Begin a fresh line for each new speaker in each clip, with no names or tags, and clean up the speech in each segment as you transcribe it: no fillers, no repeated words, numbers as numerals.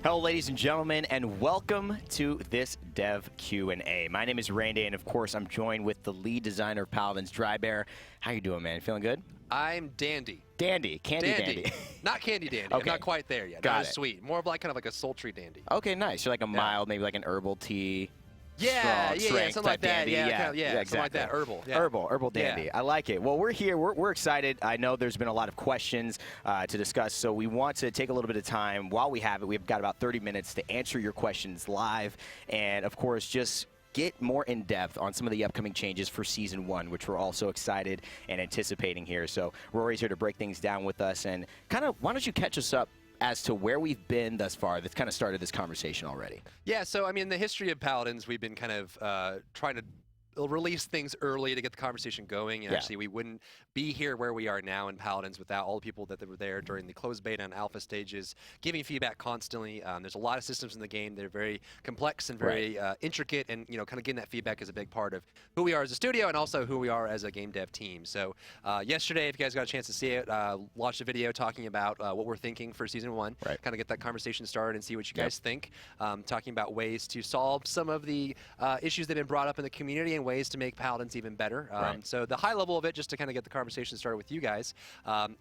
Hello, ladies and gentlemen, and welcome to this Dev Q&A. My name is HiRezRaynday, and of course, I'm joined with the lead designer of Paladins, HiRezDrybear. How you doing, man? Feeling good?
I'm dandy.
Dandy, dandy.
Not candy dandy.
Okay.
I'm not quite there yet.
Got
Not
it.
as sweet. More of like kind of like a sultry dandy.
Okay, nice. You're like a mild, maybe like an herbal tea.
Yeah,
strength
something like
type
that.
dandy.
Yeah,
Exactly.
something like that. Herbal. Yeah.
Herbal dandy.
Yeah.
I like it. Well, we're here. We're excited. I know there's been a lot of questions to discuss, so we want to take a little bit of time while we have it. We've got about 30 minutes to answer your questions live, and of course, just get more in depth on some of the upcoming changes for Season 1, which we're also excited and anticipating here. So Rory's here to break things down with us, and kind of why don't you catch us up as to where we've been thus far that's kind of started this conversation already.
Yeah, so I mean, the history of Paladins, we've been kind of trying to release things early to get the conversation going, and actually we wouldn't be here where we are now in Paladins without all the people that were there during the closed beta and alpha stages, giving feedback constantly. There's a lot of systems in the game that are very complex and very intricate, and kind of getting that feedback is a big part of who we are as a studio and also who we are as a game dev team. So yesterday, if you guys got a chance to see it, watched a video talking about what we're thinking for Season 1, kind of get that conversation started and see what you guys think, talking about ways to solve some of the issues that have been brought up in the community and ways to make Paladins even better. So the high level of it, just to kind of get the conversation started with you guys,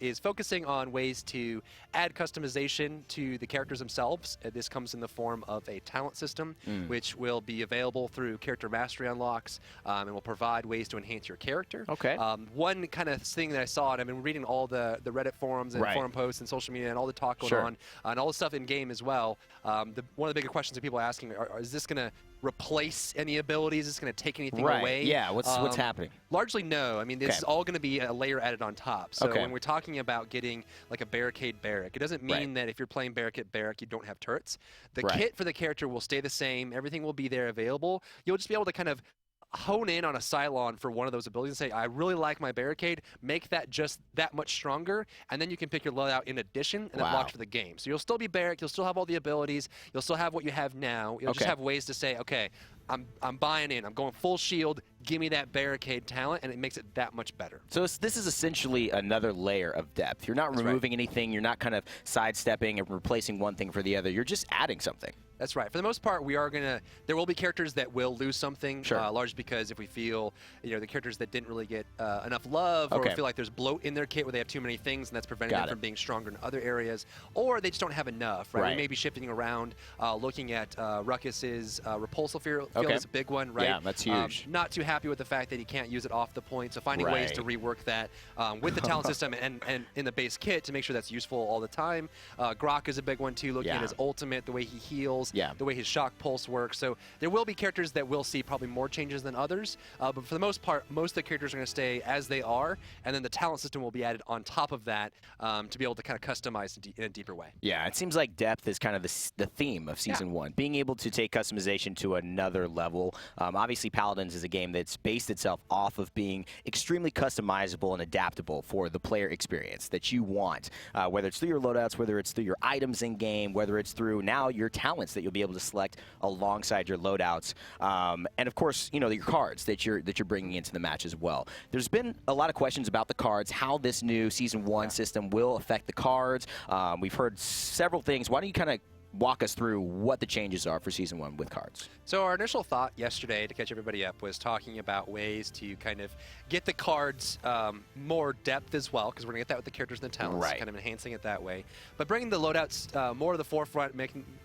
is focusing on ways to add customization to the characters themselves. This comes in the form of a talent system, which will be available through character mastery unlocks, and will provide ways to enhance your character. One kind of thing that I saw, and I've been reading all the Reddit forums and forum posts and social media and all the talk going on, and all the stuff in game as well. One of the bigger questions that people are asking is this going to replace any abilities? Is this going to take anything away?
Yeah, what's happening?
Largely no. I mean, this is all going to be a layer added on top. So when we're talking about getting like a barricade barrack, it doesn't mean that if you're playing barricade barrack, you don't have turrets. The kit for the character will stay the same. Everything will be there available. You'll just be able to kind of hone in on a Cylon for one of those abilities and say, I really like my barricade, make that just that much stronger, and then you can pick your loadout in addition and then watch for the game. So you'll still be barrack, you'll still have all the abilities, you'll still have what you have now. You'll just have ways to say, okay, I'm buying in, I'm going full shield, give me that barricade talent, and it makes it that much better. So
this is essentially another layer of depth. You're not removing anything, you're not kind of sidestepping and replacing one thing for the other, you're just adding something.
That's right. For the most part, there will be characters that will lose something, largely because if we feel, the characters that didn't really get enough love, or feel like there's bloat in their kit where they have too many things and that's preventing them from being stronger in other areas, or they just don't have enough, right? We may be shifting around, looking at Ruckus's repulsive field is a big one, right?
Yeah, that's huge.
Not too happy with the fact that he can't use it off the point, so finding ways to rework that with the talent system and in the base kit to make sure that's useful all the time. Grok is a big one too, looking at his ultimate, the way he heals, the way his shock pulse works. So there will be characters that will see probably more changes than others, but for the most part, most of the characters are going to stay as they are, and then the talent system will be added on top of that to be able to kind of customize in a deeper way. Yeah,
it seems like depth is kind of the theme of Season 1, being able to take customization to another level. Obviously, Paladins is a game that's based itself off of being extremely customizable and adaptable for the player experience that you want, whether it's through your loadouts, whether it's through your items in game, whether it's through now your talents that you'll be able to select alongside your loadouts, and of course, your cards that you're bringing into the match as well. There's been a lot of questions about the cards, how this new Season 1 system will affect the cards. We've heard several things. Why don't you kind of walk us through what the changes are for Season 1 with cards?
So our initial thought yesterday, to catch everybody up, was talking about ways to kind of get the cards more depth as well, because we're going to get that with the characters and the talents, kind of enhancing it that way. But bringing the loadouts more to the forefront,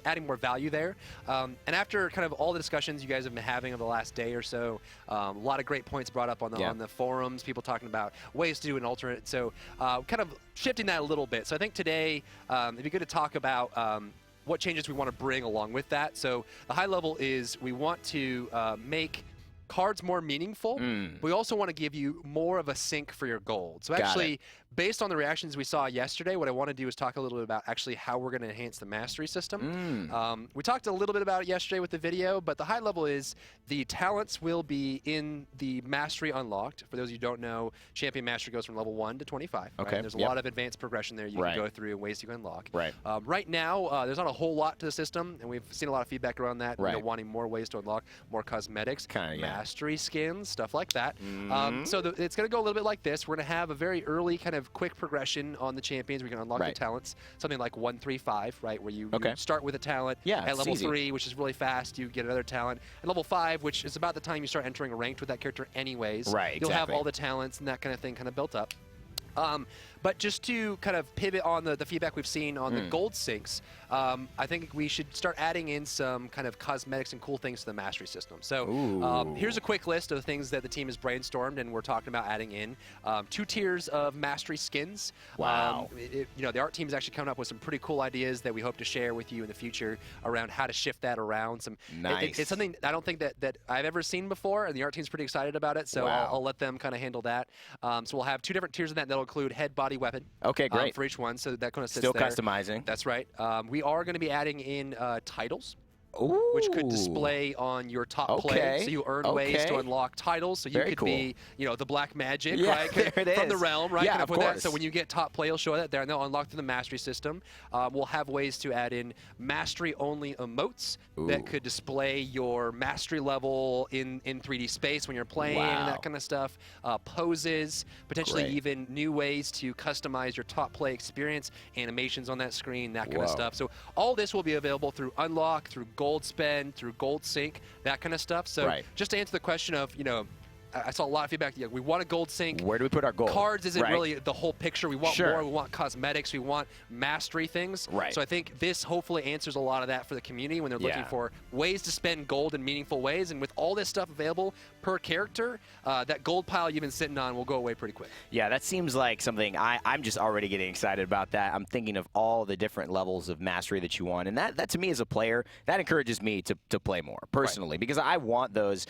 adding more value there. And after kind of all the discussions you guys have been having over the last day or so, a lot of great points brought up on the forums, people talking about ways to do an alternate. So kind of shifting that a little bit. So I think today it'd be good to talk about what changes we want to bring along with that. So the high level is we want to make cards more meaningful, but we also want to give you more of a sink for your gold. So actually, based on the reactions we saw yesterday, what I want to do is talk a little bit about actually how we're going to enhance the mastery system. We talked a little bit about it yesterday with the video, but the high level is the talents will be in the mastery unlocked. For those of you who don't know, champion mastery goes from level 1 to 25. There's a lot of advanced progression there you can go through and ways you can unlock. Right now, there's not a whole lot to the system, and we've seen a lot of feedback around that, wanting more ways to unlock, more cosmetics. mastery skins, stuff like that. So it's going to go a little bit like this. We're going to have a very early kind of quick progression on the champions. We can unlock the talents, something like 135, right, where you start with a talent at level 3, which is really fast. You get another talent. At level 5, which is about the time you start entering a ranked with that character anyways.
Right,
You'll have all the talents and that kind of thing kind of built up. But just to kind of pivot on the feedback we've seen on the gold sinks, I think we should start adding in some kind of cosmetics and cool things to the mastery system. So here's a quick list of the things that the team has brainstormed and we're talking about adding in. 2 tiers of mastery skins.
Wow.
The art team is actually coming up with some pretty cool ideas that we hope to share with you in the future around how to shift that around.
Nice.
It's something I don't think that I've ever seen before, and the art team's pretty excited about it, so I'll let them kind of handle that. So we'll have 2 different tiers of that. That'll include head, body, weapon.
Okay, great.
For each one, so that kind of sits
Still
there.
customizing.
That's right. We are going to be adding in titles.
Ooh.
Which could display on your top play, so you earn ways to unlock titles. So you could be, the black magic, right? From the realm, right?
Yeah, of course.
So when you get top play, you'll show that there, and they'll unlock through the mastery system. We'll have ways to add in mastery-only emotes that could display your mastery level in 3D space when you're playing and that kind of stuff. Poses, potentially even new ways to customize your top play experience, animations on that screen, that kind of stuff. So all this will be available through unlock, through gold spend, through gold sync, that kind of stuff. So just to answer the question of, I saw a lot of feedback. We want a gold sync.
Where do we put our gold?
Cards isn't really the whole picture. We want more. We want cosmetics. We want mastery things. So I think this hopefully answers a lot of that for the community when they're looking for ways to spend gold in meaningful ways. And with all this stuff available per character, that gold pile you've been sitting on will go away pretty quick.
Yeah, that seems like something I'm just already getting excited about that. I'm thinking of all the different levels of mastery that you want. And that to me as a player, that encourages me to play more personally because I want those,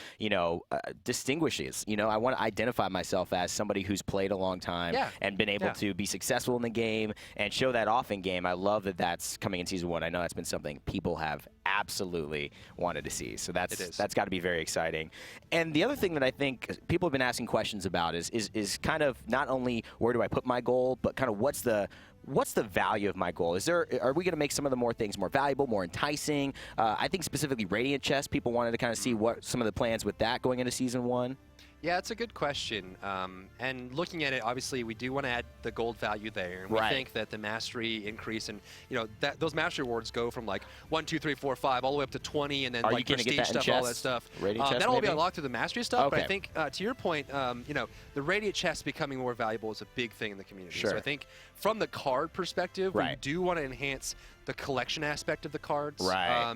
distinguishes. I want to identify myself as somebody who's played a long time and been able to be successful in the game and show that off in game. I love that that's coming in Season 1. I know that's been something people have absolutely wanted to see. So that's got to be very exciting. And the other thing that I think people have been asking questions about is kind of not only where do I put my goal, but kind of what's the value of my goal? Are we going to make some of the more things more valuable, more enticing? I think specifically Radiant Chest, people wanted to kind of see what some of the plans with that going into Season 1.
Yeah, it's a good question. And looking at it, obviously, we do want to add the gold value there. And we think that the mastery increase and, those mastery rewards go from like 1, 2, 3, 4, 5 all the way up to 20 and then like prestige stuff, all that stuff. That'll all be unlocked through the mastery stuff. But I think, to your point, the Radiant Chest becoming more valuable is a big thing in the community. So I think from the card perspective, we do want to enhance the collection aspect of the cards.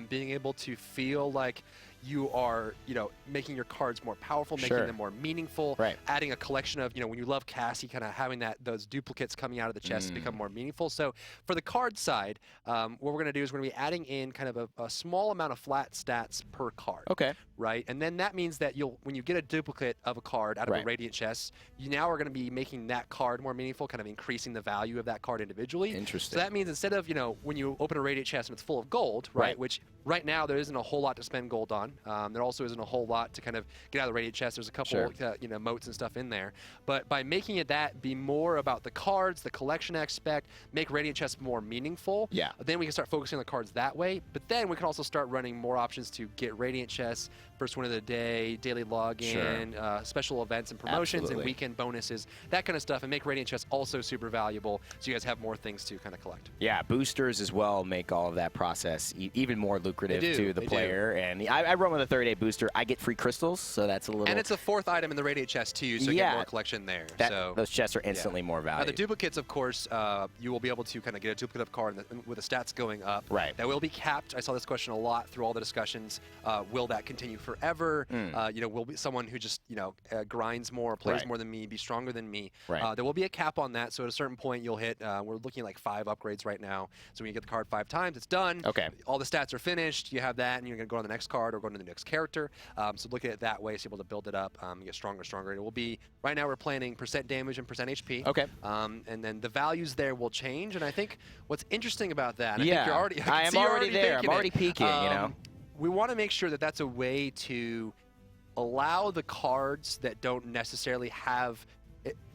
Being able to feel like you are, making your cards more powerful, making them more meaningful, adding a collection of, when you love Cassie, kind of having those duplicates coming out of the chest become more meaningful. So for the card side, what we're going to do is we're going to be adding in kind of a small amount of flat stats per card. Right? And then that means that when you get a duplicate of a card out of a Radiant chest, you now are going to be making that card more meaningful, kind of increasing the value of that card individually.
Interesting.
So that means instead of, when you open a Radiant chest and it's full of gold, which right now there isn't a whole lot to spend gold on. There also isn't a whole lot to kind of get out of the Radiant chest. There's a couple, moats and stuff in there. But by making it be more about the cards, the collection aspect, make Radiant chest more meaningful, then we can start focusing on the cards that way. But then we can also start running more options to get Radiant chests, first one of the day, daily login, special events and promotions and weekend bonuses, that kind of stuff, and make Radiant chests also super valuable so you guys have more things to kind of collect. Yeah,
boosters as well make all of that process even more lucrative to the player. And I run with a 30-day booster. I get free crystals, so that's a little...
And it's a 4th item in the Radiant chest too, so you get more collection there.
Those chests are instantly more valuable.
The duplicates, of course, you will be able to kind of get a duplicate card with the stats going up. That will be capped. I saw this question a lot through all the discussions. Will that continue forever? Will be someone who just, grinds more, plays more than me, be stronger than me. There will be a cap on that, so at a certain point you'll hit, we're looking at like 5 upgrades right now. So when you get the card 5 times, it's done. All the stats are finished. You have that, and you're going to go on the next card or go to the next character. So look at it that way, so you're able to build it up, get stronger and stronger. It will be, right now we're planning % damage and % HP. And then the values there will change, and I think what's interesting about that, I think you're already, I am already there. I'm already peeking, we want to make sure that that's a way to allow the cards that don't necessarily have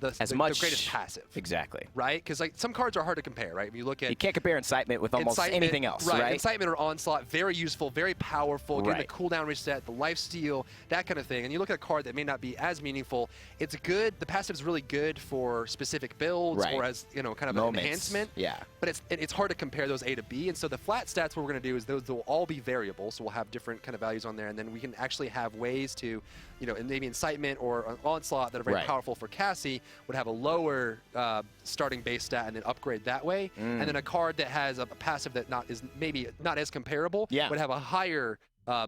as
much the greatest passive.
Exactly.
Right? Because like some cards are hard to compare, right? If you look at,
you can't compare Incitement with almost anything else, right?
Incitement or Onslaught, very useful, very powerful, give the cooldown reset, the lifesteal, that kind of thing. And you look at a card that may not be as meaningful. It's good. The passive is really good for specific builds or as kind of an enhancement.
Yeah.
But it's hard to compare those A to B. And so the flat stats, what we're going to do is those will all be variable. So we'll have different kind of values on there, and then we can actually have ways to, and maybe Incitement or an Onslaught that are very powerful for Cassie would have a lower starting base stat and then upgrade that way. And then a card that has a passive that is maybe not as comparable would have a higher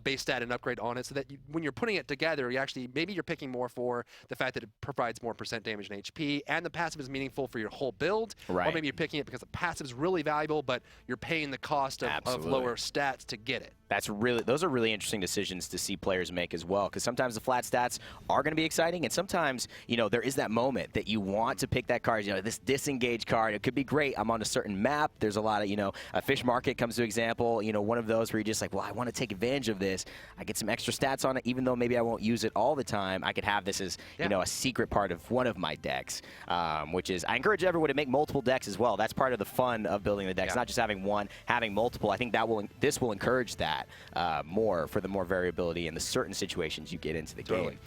base stat and upgrade on it, so that when you're putting it together, you actually maybe you're picking more for the fact that it provides more % damage and HP, and the passive is meaningful for your whole build. Or maybe you're picking it because the passive is really valuable, but you're paying the cost of lower stats to get it.
Those are really interesting decisions to see players make as well, because sometimes the flat stats are going to be exciting, and sometimes there is that moment that you want to pick that card. This disengage card, it could be great. I'm on a certain map. There's a lot of a fish market comes to example. One of those where you're just like, well, I want to take advantage of this. I get some extra stats on it, even though maybe I won't use it all the time. I could have this as a secret part of one of my decks, which is I encourage everyone to make multiple decks as well. That's part of the fun of building the decks, not just having one, having multiple. I think this will encourage that more for the more variability in the certain situations you get into the game.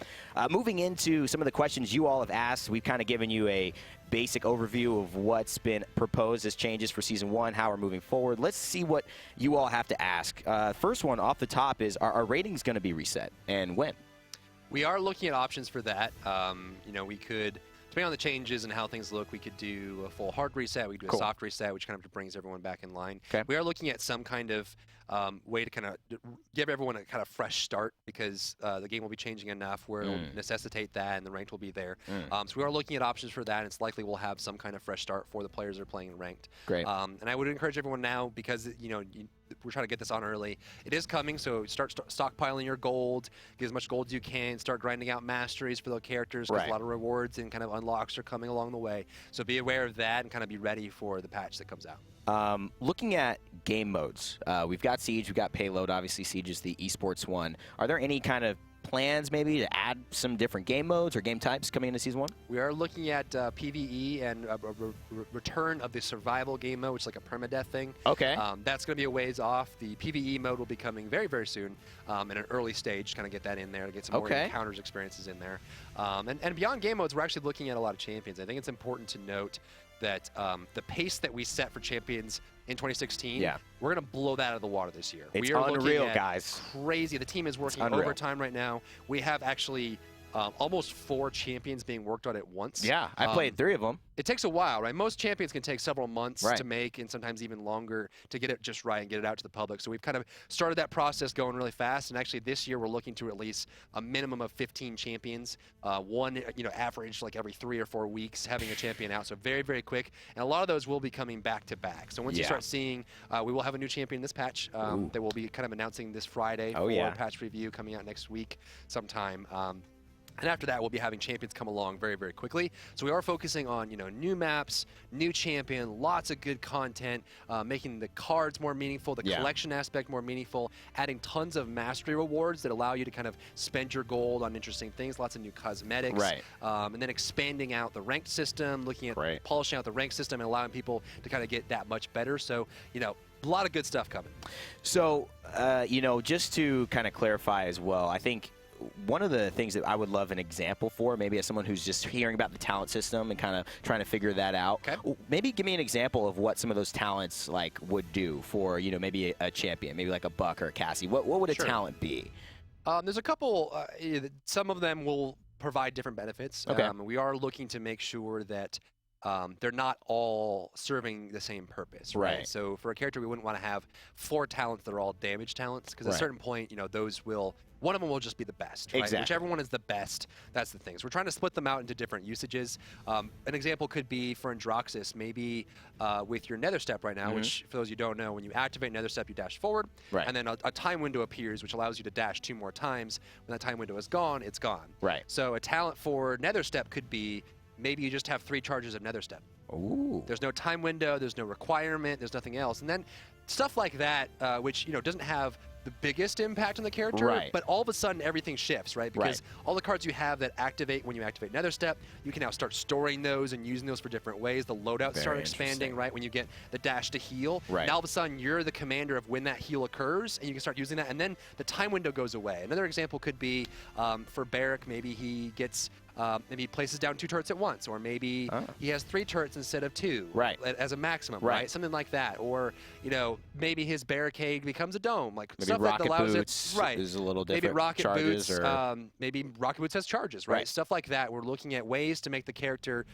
Moving into some of the questions you all have asked, we've kind of given you a basic overview of what's been proposed as changes for Season 1, how we're moving forward. Let's see what you all have to ask. First one off the top is, are our ratings going to be reset, and when?
We are looking at options for that. We could, depending on the changes and how things look, we could do a full hard reset. We could do a soft reset, which kind of brings everyone back in line. We are looking at some kind of way to kind of give everyone a kind of fresh start, because the game will be changing enough where it'll necessitate that, and the ranked will be there. So we are looking at options for that, and it's likely we'll have some kind of fresh start for the players that are playing in ranked.
Great.
And I would encourage everyone now, because we're trying to get this on early. It is coming, so start stockpiling your gold, get as much gold as you can, start grinding out masteries for those characters, because a lot of rewards and kind of unlocks are coming along the way. So be aware of that and kind of be ready for the patch that comes out.
Looking at game modes, we've got Siege, we've got Payload. Obviously, Siege is the esports one. Are there any kind of plans maybe to add some different game modes or game types coming into Season 1?
We are looking at PvE and a return of the survival game mode, which is like a permadeath thing. That's going to be a ways off. The PvE mode will be coming very, very soon in an early stage, kind of get that in there, to get some more encounters experiences in there. And beyond game modes, we're actually looking at a lot of champions. I think it's important to note that the pace that we set for champions in 2016, we're going to blow that out of the water this year.
It's
we are
unreal,
looking at
guys.
Crazy. The team is working overtime right now. We have actually almost 4 champions being worked on at once.
Yeah, I played 3 of them.
It takes a while, right? Most champions can take several months to make, and sometimes even longer to get it just right and get it out to the public. So we've kind of started that process going really fast. And actually this year we're looking to release a minimum of 15 champions, one average like every 3 or 4 weeks having a champion out. So very, very quick. And a lot of those will be coming back to back. So once you start seeing, we will have a new champion this patch that we'll be kind of announcing this Friday for patch review coming out next week sometime. And after that, we'll be having champions come along very, very quickly. So we are focusing on, new maps, new champion, lots of good content, making the cards more meaningful, the collection aspect more meaningful, adding tons of mastery rewards that allow you to kind of spend your gold on interesting things, lots of new cosmetics, and then expanding out the ranked system, looking at polishing out the ranked system and allowing people to kind of get that much better. So, a lot of good stuff coming.
So, just to kind of clarify as well, I think one of the things that I would love an example for, maybe as someone who's just hearing about the talent system and kind of trying to figure that out, maybe give me an example of what some of those talents would do for, maybe a champion, maybe like a Buck or a Cassie. What would a talent be?
There's a couple, some of them will provide different benefits. We are looking to make sure that they're not all serving the same purpose, right? So for a character, we wouldn't want to have 4 talents that are all damage talents, because at a certain point, those will, one of them will just be the best, right? Whichever one is the best, that's the thing. So we're trying to split them out into different usages. An example could be for Androxus, maybe with your Nether Step right now, which for those you don't know, when you activate Nether Step, you dash forward, and then a time window appears, which allows you to dash 2 more times. When that time window is gone, it's gone. So a talent for Nether Step could be, maybe you just have 3 charges of Nether Step. There's no time window, there's no requirement, there's nothing else. And then stuff like that, which doesn't have the biggest impact on the character,
Right.
but all of a sudden everything shifts, right? Because all the cards you have that activate when you activate Nether Step, you can now start storing those and using those for different ways. The loadouts start expanding, right? When you get the dash to heal, now all of a sudden you're the commander of when that heal occurs, and you can start using that, and then the time window goes away. Another example could be for Barrack, maybe he gets maybe he places down 2 turrets at once, or maybe he has 3 turrets instead of 2 as a maximum, right? Something like that. Or, you know, maybe his barricade becomes a dome, like
maybe
stuff
rocket
that allows
boots is a little different.
Maybe rocket
charges
boots,
or
maybe rocket boots has charges, right? Stuff like that. We're looking at ways to make the character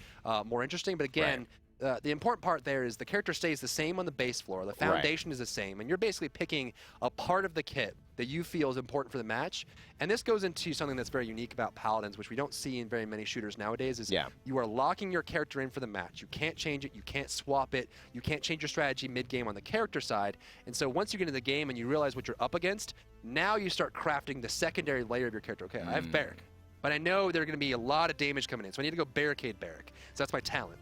more interesting, but again, the important part there is the character stays the same on the base floor. The foundation is the same, and you're basically picking a part of the kit that you feel is important for the match. And this goes into something that's very unique about Paladins, which we don't see in very many shooters nowadays, is you are locking your character in for the match. You can't change it, you can't swap it, you can't change your strategy mid-game on the character side. And so once you get into the game and you realize what you're up against, now you start crafting the secondary layer of your character. Okay, I have Barrack, but I know there are going to be a lot of damage coming in, so I need to go barricade Barrack. So that's my talent.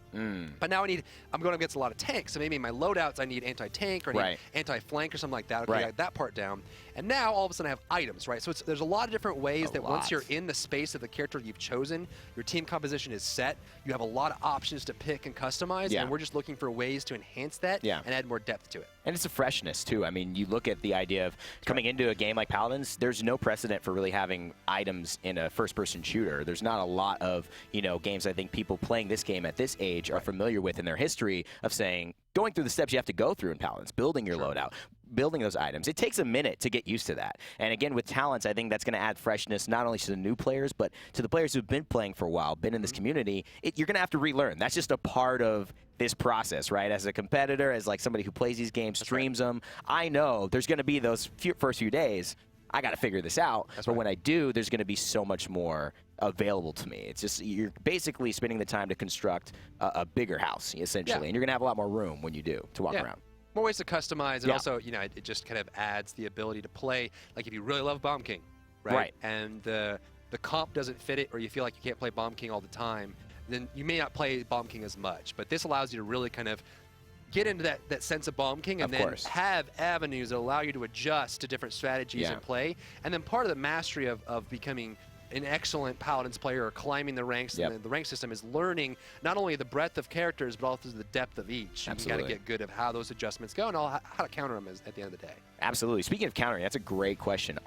But now I'm going against a lot of tanks, so maybe in my loadouts I need anti-tank or I need anti-flank or something like that. Okay, I got that part down. And now all of a sudden I have items, right? So there's a lot of different ways that once you're in the space of the character you've chosen, your team composition is set, you have a lot of options to pick and customize, and we're just looking for ways to enhance that and add more depth to it.
And it's a freshness, too. I mean, you look at the idea of coming into a game like Paladins, there's no precedent for really having items in a first-person shooter. There's not a lot of, you know, games I think people playing this game at this age are familiar with in their history of saying, going through the steps you have to go through in Paladins, building your loadout, building those items. It takes a minute to get used to that. And again, with talents, I think that's going to add freshness not only to the new players, but to the players who've been playing for a while, been in this community. You're going to have to relearn. That's just a part of this process, right? As a competitor, as like somebody who plays these games, streams them, I know there's going to be those first few days, I got to figure this out. But when I do, there's going to be so much more available to me. It's just, you're basically spending the time to construct a bigger house, essentially. And you're going to have a lot more room when you do to walk around.
More ways to customize, and also, you know, it just kind of adds the ability to play. Like if you really love Bomb King, right? And the comp doesn't fit it, or you feel like you can't play Bomb King all the time, then you may not play Bomb King as much. But this allows you to really kind of get into that sense of Bomb King, and then have avenues that allow you to adjust to different strategies and play. And then part of the mastery of becoming an excellent Paladins player or climbing the ranks in the rank system is learning not only the breadth of characters, but also the depth of each. You got to get good at how those adjustments go and how to counter them at the end of the day.
Absolutely. Speaking of countering, that's a great question.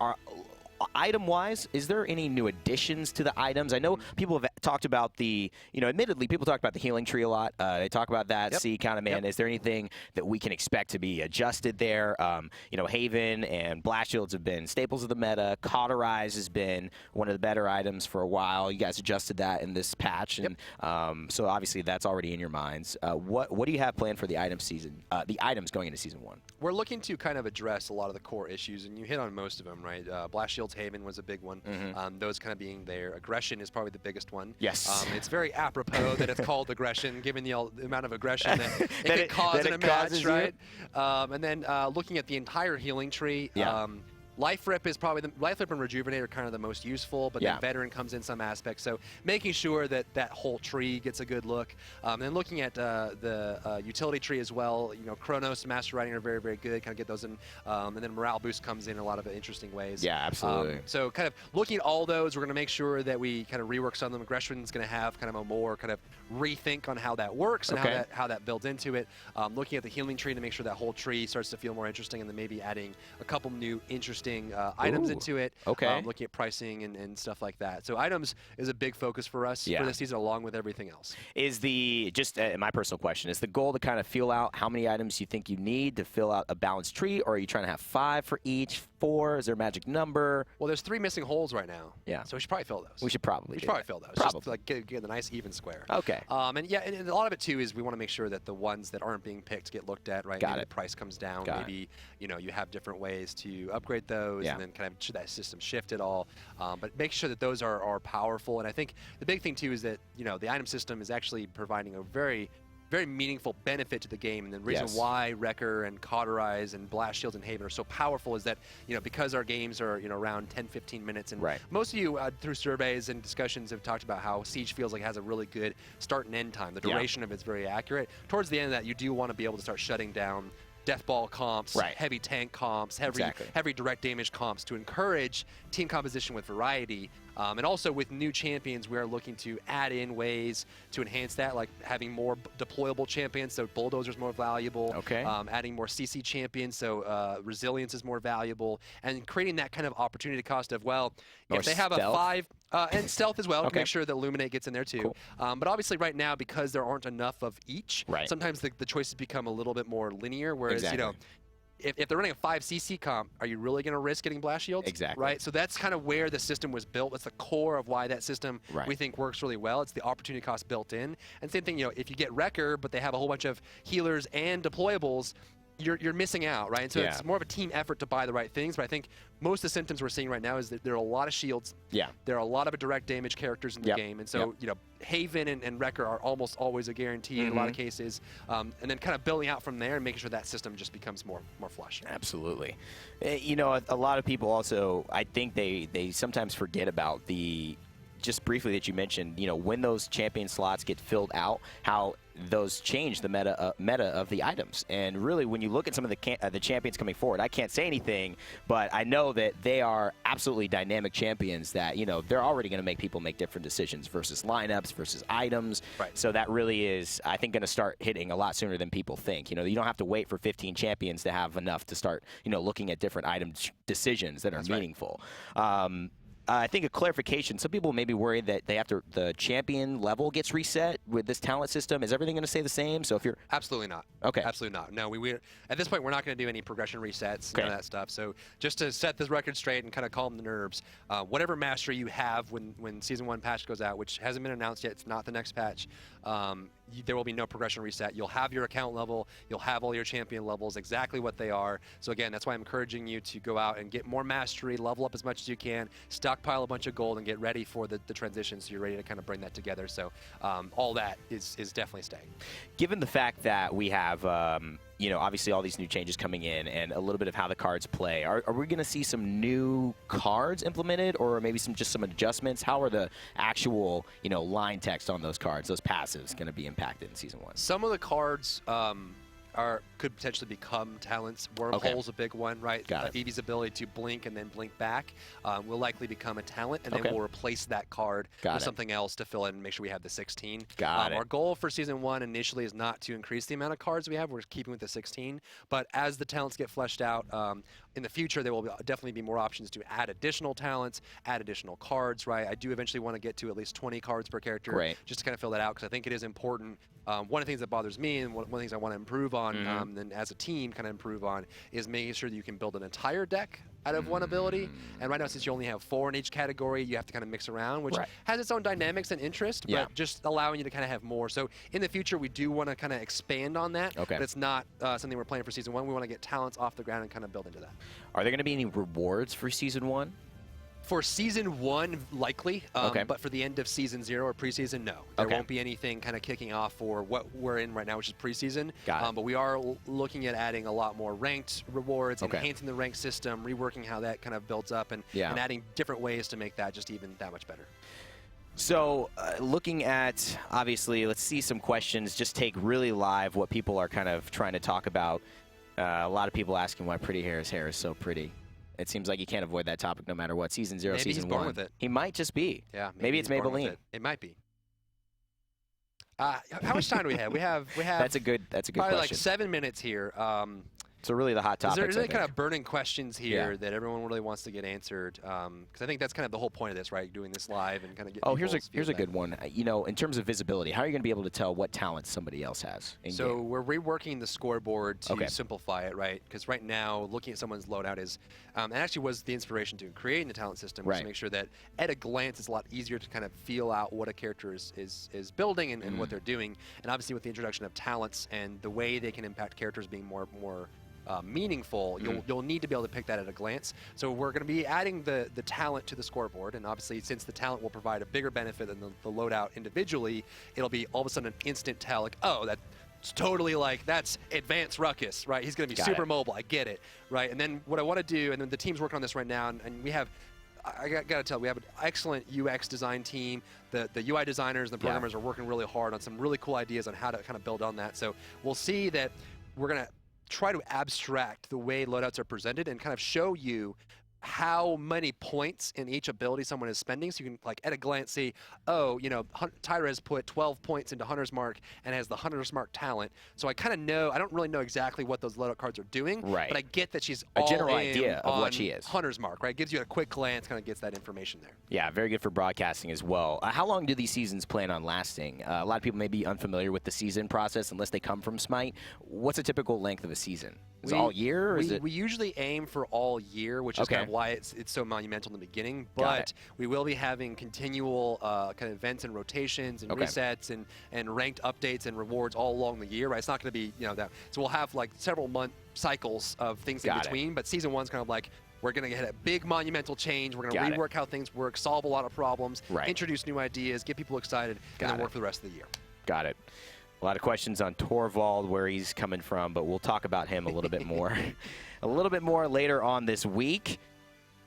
Item-wise, is there any new additions to the items? I know people have talked about the, you know, admittedly, people talk about the healing tree a lot. They talk about that, see kind of man. Is there anything that we can expect to be adjusted there? You know, Haven and Blast Shields have been staples of the meta. Cauterize has been one of the better items for a while. You guys adjusted that in this patch, and so obviously that's already in your minds. What do you have planned for the item season? The items going into Season 1? We're
looking to kind of address a lot of the core issues, and you hit on most of them, right? Blast Shields Haven was a big one. Those kind of being there. Aggression is probably the biggest one.
Yes.
It's very apropos that it's called aggression, given the amount of aggression that it could cause in a match, right? And then looking at the entire healing tree. Life Rip is probably Life Rip and Rejuvenate are kind of the most useful, but then Veteran comes in some aspects. So making sure that that whole tree gets a good look. And then looking at the utility tree as well. You know, Chronos, Master Writing are very, very good. Kind of get those in. And then Morale Boost comes in a lot of interesting ways.
Yeah, absolutely.
So kind of looking at all those, we're going to make sure that we kind of rework some of them. Aggression's going to have kind of a more kind of rethink on how that works and how that builds into it. Looking at the healing tree to make sure that whole tree starts to feel more interesting, and then maybe adding a couple new interesting items into it. Looking at pricing and stuff like that. So items is a big focus for us for this season, along with everything else.
Is the, just my personal question, is the goal to kind of feel out how many items you think you need to fill out a balanced tree, or are you trying to have 5 for each, 4? Is there a magic number?
Well, there's 3 missing holes right now. So we should probably fill those.
We should probably
fill those. Just to, like, get a nice even square. And yeah, and a lot of it too is we want to make sure that the ones that aren't being picked get looked at, right? Maybe the price comes down. Maybe you know, you have different ways to upgrade those, and then kind of should that system shift at all. But make sure that those are powerful. And I think the big thing too is that, you know, the item system is actually providing a very meaningful benefit to the game. And the reason why Wrecker and Cauterize and Blast Shields and Haven are so powerful is that, you know, because our games are, you know, around 10-15 minutes, and most of you through surveys and discussions have talked about how Siege feels like it has a really good start and end time. The duration of it's very accurate. Towards the end of that, you do want to be able to start shutting down death ball comps, heavy tank comps, heavy direct damage comps to encourage team composition with variety. And also with new champions, we are looking to add in ways to enhance that, like having more deployable champions, so Bulldozer's more valuable. Adding more CC champions, so Resilience is more valuable, and creating that kind of opportunity cost of, well, if they have
stealth.
a 5, and stealth as well, to make sure that Illuminate gets in there too. But obviously right now, because there aren't enough of each, sometimes the choices become a little bit more linear, whereas, you know, if they're running a 5 CC comp, are you really going to risk getting blast shields? Right? So that's kind of where the system was built. That's the core of why that system we think works really well. It's the opportunity cost built in. And same thing, you know, if you get Wrecker, but they have a whole bunch of healers and deployables, you're missing out, right? And so it's more of a team effort to buy the right things. But I think most of the symptoms we're seeing right now is that there are a lot of shields. There are a lot of direct damage characters in the game. And so, you know, Haven and Wrecker are almost always a guarantee in a lot of cases. And then kind of building out from there and making sure that system just becomes more flush.
Absolutely. You know, a lot of people also, I think they sometimes forget about the, just briefly that you mentioned, you know, when those champion slots get filled out, how those change the meta of the items. And really, when you look at some of the champions coming forward, I can't say anything, but I know that they are absolutely dynamic champions that, you know, they're already going to make people make different decisions versus lineups, versus items. So that really is, I think, going to start hitting a lot sooner than people think. You know, you don't have to wait for 15 champions to have enough to start, you know, looking at different item decisions that are meaningful. I think a clarification, some people may be worried that they have to, the champion level gets reset with this talent system. Is everything going to stay the same? So if you're...
Absolutely not. Absolutely not. No, we at this point, we're not going to do any progression resets, none of that stuff. So just to set this record straight and kind of calm the nerves, whatever mastery you have when Season 1 patch goes out, which hasn't been announced yet, it's not the next patch, there will be no progression reset. You'll have your account level, you'll have all your champion levels, exactly what they are. So again, that's why I'm encouraging you to go out and get more mastery, level up as much as you can, stockpile a bunch of gold, and get ready for the transition so you're ready to kind of bring that together. So all that is definitely staying.
Given the fact that we have, you know, obviously all these new changes coming in and a little bit of how the cards play, are we going to see some new cards implemented, or maybe just some adjustments? How are the actual, you know, line text on those cards, those passives, going to be impacted in Season 1?
Some of the cards could potentially become talents. Wormhole's a big one, right? Eevee's ability to blink and then blink back will likely become a talent, and then we'll replace that card with something else to fill in and make sure we have the 16. Our goal for Season 1 initially is not to increase the amount of cards we have. We're keeping with the 16. But as the talents get fleshed out, in the future, there will definitely be more options to add additional talents, add additional cards, right? I do eventually want to get to at least 20 cards per character just to kind of fill that out, because I think it is important. One of the things that bothers me, and one of the things I want to improve on, and as a team kind of improve on, is making sure that you can build an entire deck out of one ability. And right now, since you only have 4 in each category, you have to kind of mix around, which has its own dynamics and interest, but just allowing you to kind of have more. So in the future, we do want to kind of expand on that, but it's not something we're planning for Season 1. We want to get talents off the ground and kind of build into that.
Are there going to be any rewards for Season 1?
For Season 1, likely, but for the end of Season 0 or preseason, no. There won't be anything kind of kicking off for what we're in right now, which is preseason. But we are looking at adding a lot more ranked rewards, enhancing the ranked system, reworking how that kind of builds up, and adding different ways to make that just even that much better.
So looking at, obviously, let's see some questions. Just take really live what people are kind of trying to talk about. A lot of people asking why Pretty Hair's hair is so pretty. It seems like you can't avoid that topic no matter what. Season 0,
maybe
Season
he's
1.
Born with it.
He might just be.
Yeah.
Maybe it's Maybelline.
It might be. How much time do we have? We have.
That's a good
probably
question.
Like 7 minutes here.
So really the hot topics.
Is there any kind of burning questions here that everyone really wants to get answered? Because I think that's kind of the whole point of this, right? Doing this live and kind of getting.
Oh, here's a good one. You know, in terms of visibility, how are you going to be able to tell what talents somebody else has?
So we're reworking the scoreboard to simplify it, right? Because right now, looking at someone's loadout is, and actually was the inspiration to creating the talent system, was to make sure that at a glance it's a lot easier to kind of feel out what a character is building and what they're doing. And obviously with the introduction of talents and the way they can impact characters being more meaningful, you'll need to be able to pick that at a glance. So we're going to be adding the talent to the scoreboard, and obviously since the talent will provide a bigger benefit than the loadout individually, it'll be all of a sudden an instant tell, like, oh, that's totally like, that's advanced Ruckus, right? He's going to be super mobile, I get it, right? And then what I want to do, and then the team's working on this right now, and we have, I got to tell, we have an excellent UX design team. The UI designers and the programmers are working really hard on some really cool ideas on how to kind of build on that. So we'll see that we're going to try to abstract the way loadouts are presented and kind of show you how many points in each ability someone is spending, so you can, like, at a glance see, oh, you know, HiRez put 12 points into Hunter's Mark and has the Hunter's Mark talent. So I kind of know, I don't really know exactly what those loadout cards are doing, but I get that she's
a
all
general
in
idea of
on
what she is.
Hunter's Mark, right? Gives you a quick glance, kind of gets that information there.
Yeah, very good for broadcasting as well. How long do these seasons plan on lasting? A lot of people may be unfamiliar with the season process unless they come from Smite. What's a typical length of a season? Is it all year? Or
we usually aim for all year, which is kind of why it's so monumental in the beginning. But we will be having continual kind of events and rotations and resets and ranked updates and rewards all along the year. Right? It's not going to be, you know, that. So we'll have like several month cycles of things in between. But season one's kind of like, we're going to get a big monumental change. We're going to rework how things work, solve a lot of problems, introduce new ideas, get people excited, and then work for the rest of the year. Got it.
A lot of questions on Torvald, where he's coming from, but we'll talk about him a little bit more. A little bit more later on this week.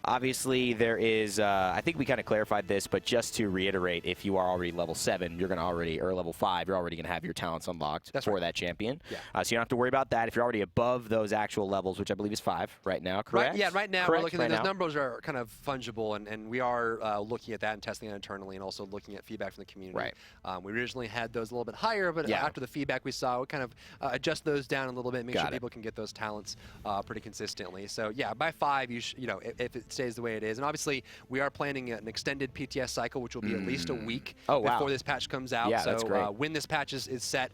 Obviously, there is, I think we kind of clarified this, but just to reiterate, if you are already level 7, you're going to already, or level 5, you're already going to have your talents unlocked for that champion. So you don't have to worry about that. If you're already above those actual levels, which I believe is 5 right now, correct?
Right now we're looking at those numbers are kind of fungible, and we are looking at that and testing it internally and also looking at feedback from the community. We originally had those a little bit higher, but after the feedback we saw, we kind of adjust those down a little bit, make sure people can get those talents pretty consistently. So yeah, by 5, you know, if it stays the way it is. And obviously, we are planning an extended PTS cycle, which will be at least a week before this patch comes out. So when this patch is set,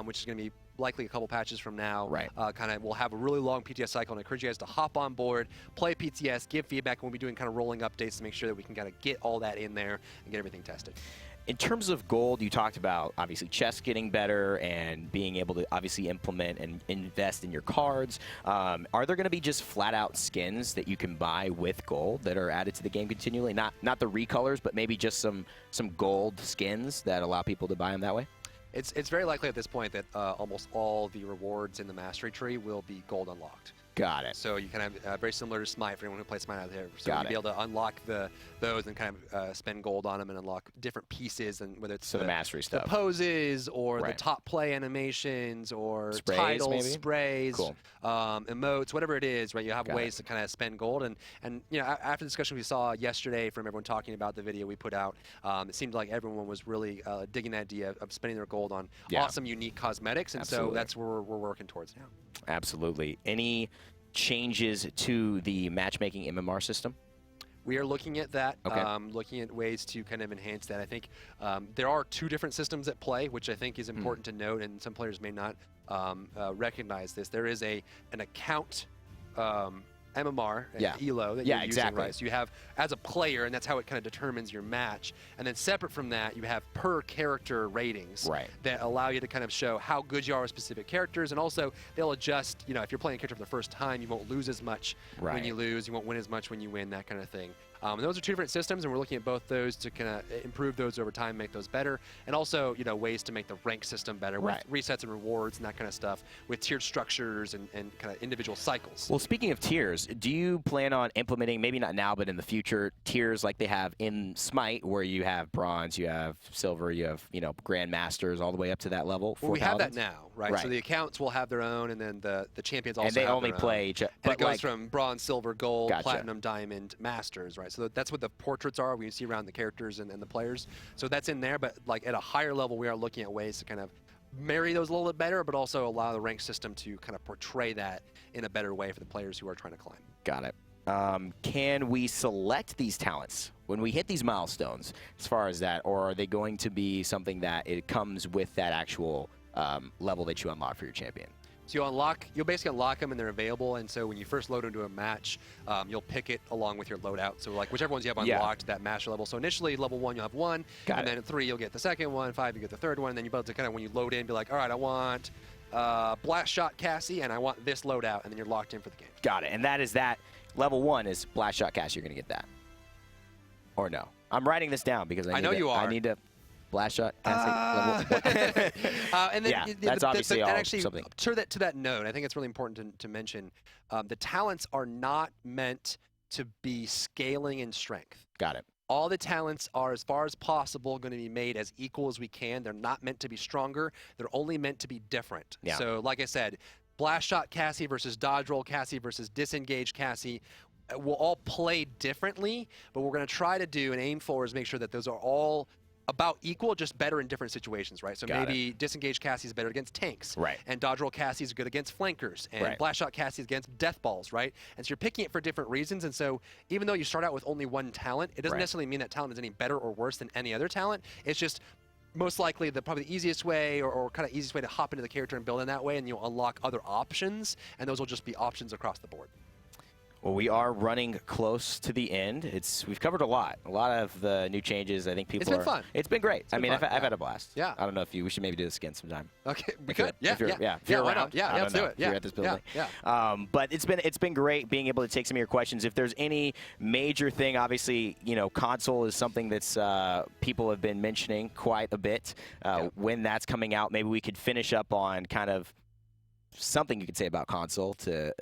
which is going to be likely a couple patches from now, kind of we'll have a really long PTS cycle, and I encourage you guys to hop on board, play PTS, give feedback, and we'll be doing kind of rolling updates to make sure that we can kind of get all that in there and get everything tested.
In terms of gold, you talked about obviously chess getting better and being able to obviously implement and invest in your cards. Are there going to be just flat out skins that you can buy with gold that are added to the game continually? Not the recolors, but maybe just some gold skins that allow people to buy them that way?
It's very likely at this point that almost all the rewards in the mastery tree will be gold unlocked.
Got it.
So you kind of very similar to Smite for anyone who plays Smite out there. So you'll be able to unlock those and kind of spend gold on them and unlock different pieces, and whether it's
the mastery stuff,
the poses, or the top play animations, or titles, sprays, emotes, whatever it is. Right, you have ways to kind of spend gold, and you know, after the discussion we saw yesterday from everyone talking about the video we put out, it seemed like everyone was really digging the idea of spending their gold on awesome, unique cosmetics, and so that's where we're working towards now.
Absolutely. Any changes to the matchmaking MMR system?
We are looking at that, looking at ways to kind of enhance that. I think there are 2 different systems at play, which I think is important to note, and some players may not recognize this. There is an account MMR and ELO that you're using, right? So you have as a player, and that's how it kind of determines your match. And then separate from that, you have per character ratings that allow you to kind of show how good you are with specific characters, and also they'll adjust. You know, if you're playing a character for the first time, you won't lose as much when you lose, you won't win as much when you win, that kind of thing. And those are 2 different systems, and we're looking at both those to kind of improve those over time, make those better, and also, you know, ways to make the rank system better with resets and rewards and that kind of stuff, with tiered structures and kind of individual cycles.
Well, speaking of tiers, do you plan on implementing, maybe not now, but in the future, tiers like they have in Smite, where you have bronze, you have silver, you have, you know, grandmasters, all the way up to that level?
Well, we have that now, right? So the accounts will have their own, and then the champions also have
their own. And they only play each other.
And it goes from bronze, silver, gold, platinum, diamond, masters, right? So that's what the portraits are, we see around the characters and the players. So that's in there, but like at a higher level, we are looking at ways to kind of marry those a little bit better, but also allow the rank system to kind of portray that in a better way for the players who are trying to climb.
Got it. Can we select these talents when we hit these milestones as far as that, or are they going to be something that it comes with that actual level that you unlock for your champion?
So you'll basically unlock them, and they're available. And so when you first load into a match, you'll pick it along with your loadout. So like whichever ones you have unlocked, that master level. So initially level 1 you'll have 1, and then at 3 you'll get the second one, 5 you get the third one, and then you'll be able to kind of, when you load in, be like, all right, I want Blast Shot Cassie, and I want this loadout, and then you're locked in for the game.
Got it. And that is that. Level 1 is Blast Shot Cassie. You're going to get that. Or no? I'm writing this down because I know you are. I need to. Blast Shot, and
then
that's obviously
something. To that note, I think it's really important to mention, the talents are not meant to be scaling in strength.
Got it.
All the talents are, as far as possible, going to be made as equal as we can. They're not meant to be stronger. They're only meant to be different. So like I said, blast shot Cassie versus dodge roll Cassie versus disengage Cassie will all play differently, but we're going to try to do and aim for is make sure that those are all about equal, just better in different situations, right? So maybe disengage Cassie is better against tanks,
right?
And dodge roll Cassie is good against flankers, and blast shot Cassie is against death balls, right? And so you're picking it for different reasons, and so even though you start out with only one talent, it doesn't necessarily mean that talent is any better or worse than any other talent. It's just most likely probably the easiest way or kind of easiest way to hop into the character and build in that way, and you'll unlock other options, and those will just be options across the board.
Well, we are running close to the end. We've covered a lot of the new changes. I think people
It's been fun.
It's been great.
I've
had a blast.
Yeah.
I don't know if we should maybe do this again sometime.
Okay, we could.
If you're
why
around.
not? Yeah, let's do it.
If you're at this building. But it's been great being able to take some of your questions. If there's any major thing, obviously, console is something that's people have been mentioning quite a bit. When that's coming out, maybe we could finish up on kind of something you could say about console to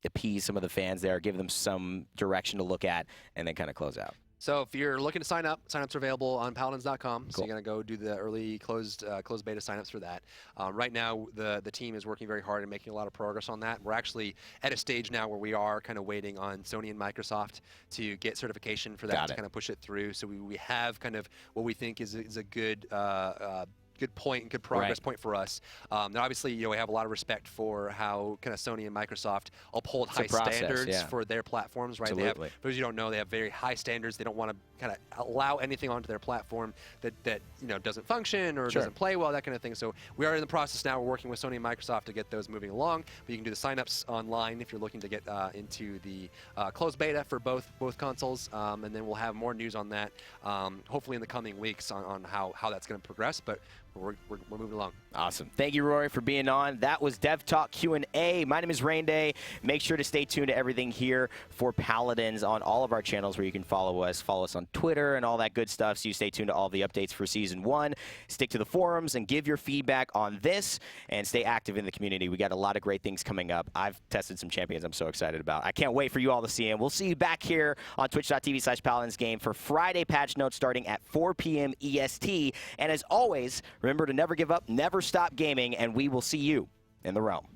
appease some of the fans there, give them some direction to look at, and then kind of close out.
So if you're looking to sign up, signups are available on Paladins.com.
Cool.
So you're going to go do the early closed beta signups for that. Right now, the team is working very hard and making a lot of progress on that. We're actually at a stage now where we are kind of waiting on Sony and Microsoft to get certification for that to kind of push it through. So we have kind of what we think is a good good point and good progress point for us. Now, obviously, we have a lot of respect for how kind of Sony and Microsoft uphold high standards for their platforms, right?
Absolutely.
They have, for those you don't know, they have very high standards. They don't want to kind of allow anything onto their platform that doesn't function or doesn't play well, that kind of thing. So we are in the process now. We're working with Sony and Microsoft to get those moving along. But you can do the signups online if you're looking to get into the closed beta for both consoles, and then we'll have more news on that hopefully in the coming weeks on how that's going to progress. But we're moving along.
Awesome. Thank you, Rory, for being on. That was Dev Talk Q&A. My name is Rainday. Make sure to stay tuned to everything here for Paladins on all of our channels where you can follow us. Follow us on Twitter and all that good stuff, so you stay tuned to all the updates for Season 1. Stick to the forums and give your feedback on this, and stay active in the community. We got a lot of great things coming up. I've tested some champions I'm so excited about. I can't wait for you all to see them. We'll see you back here on twitch.tv/PaladinsGame for Friday patch notes starting at 4 p.m. EST. And as always, remember to never give up, never stop gaming, and we will see you in the realm.